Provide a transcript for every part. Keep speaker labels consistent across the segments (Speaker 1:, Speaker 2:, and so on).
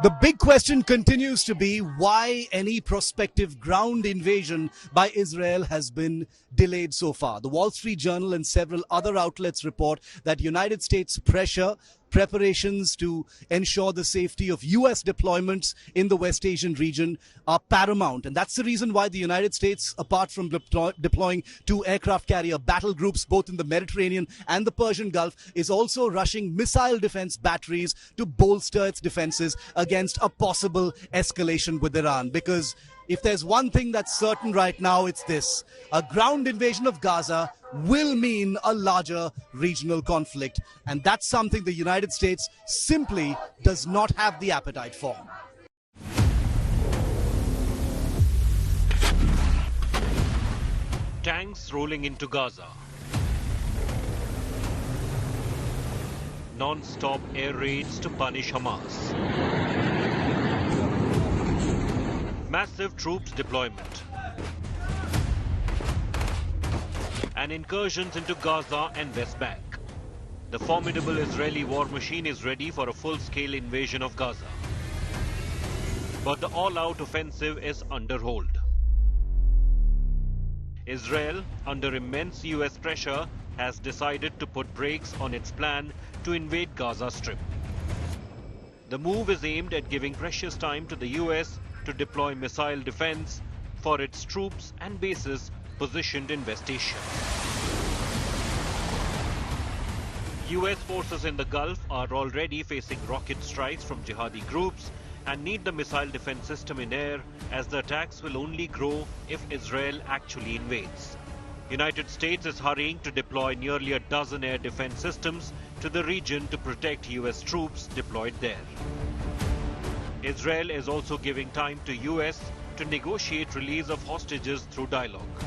Speaker 1: The big question continues to be why any prospective ground invasion by Israel has been delayed so far. The Wall Street Journal and several other outlets report that United States preparations to ensure the safety of U.S. deployments in the West Asian region are paramount. And that's the reason why the United States, apart from deploying 2 aircraft carrier battle groups both in the Mediterranean and the Persian Gulf, is also rushing missile defense batteries to bolster its defenses against a possible escalation with Iran. Because if there's one thing that's certain right now, it's this: a ground invasion of Gaza will mean a larger regional conflict. And that's something the United States simply does not have the appetite for.
Speaker 2: Tanks rolling into Gaza. Non-stop air raids to punish Hamas. Massive troops deployment. And incursions into Gaza and West Bank. The formidable Israeli war machine is ready for a full-scale invasion of Gaza. But the all-out offensive is under hold. Israel, under immense US pressure, has decided to put brakes on its plan to invade Gaza Strip. The move is aimed at giving precious time to the US to deploy missile defense for its troops and bases positioned in West Asia. US forces in the Gulf are already facing rocket strikes from jihadi groups and need the missile defense system in air, as the attacks will only grow if Israel actually invades. United States is hurrying to deploy nearly a dozen air defense systems to the region to protect US troops deployed there. Israel is also giving time to US to negotiate release of hostages through dialogue.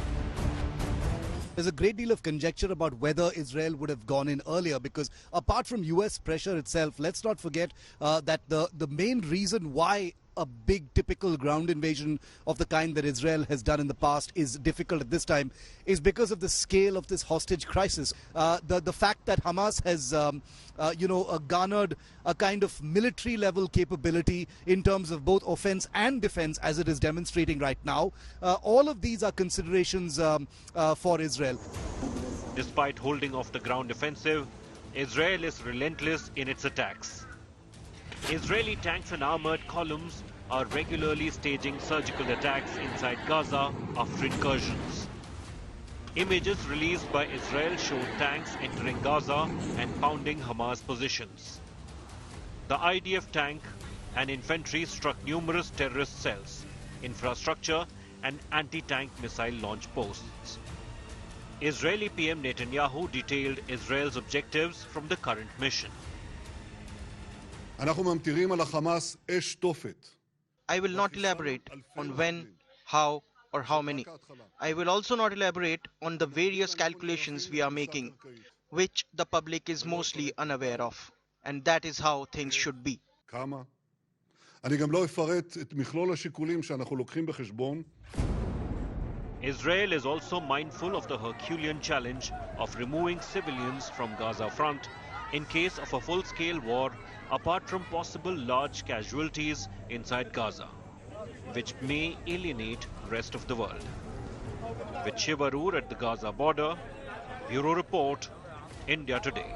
Speaker 1: There's a great deal of conjecture about whether Israel would have gone in earlier, because apart from US pressure itself, let's not forget that the main reason why a big typical ground invasion of the kind that Israel has done in the past is difficult at this time is because of the scale of this hostage crisis. The fact that Hamas has garnered a kind of military level capability in terms of both offense and defense, as it is demonstrating right now. All of these are considerations for Israel.
Speaker 2: Despite holding off the ground offensive, Israel is relentless in its attacks. Israeli tanks and armored columns are regularly staging surgical attacks inside Gaza after incursions. Images released by Israel showed tanks entering Gaza and pounding Hamas positions. The IDF tank and infantry struck numerous terrorist cells, infrastructure and anti-tank missile launch posts. Israeli PM Netanyahu detailed Israel's objectives from the current mission.
Speaker 3: I
Speaker 4: will not elaborate on when, how, or how many. I will also not elaborate on the various calculations we are making, which the public is mostly unaware of. And that is how things should be.
Speaker 2: Israel is also mindful of the Herculean challenge of removing civilians from Gaza front in case of a full-scale war, apart from possible large casualties inside Gaza, which may alienate the rest of the world. With Shiv Aroor at the Gaza border, Bureau Report, India Today.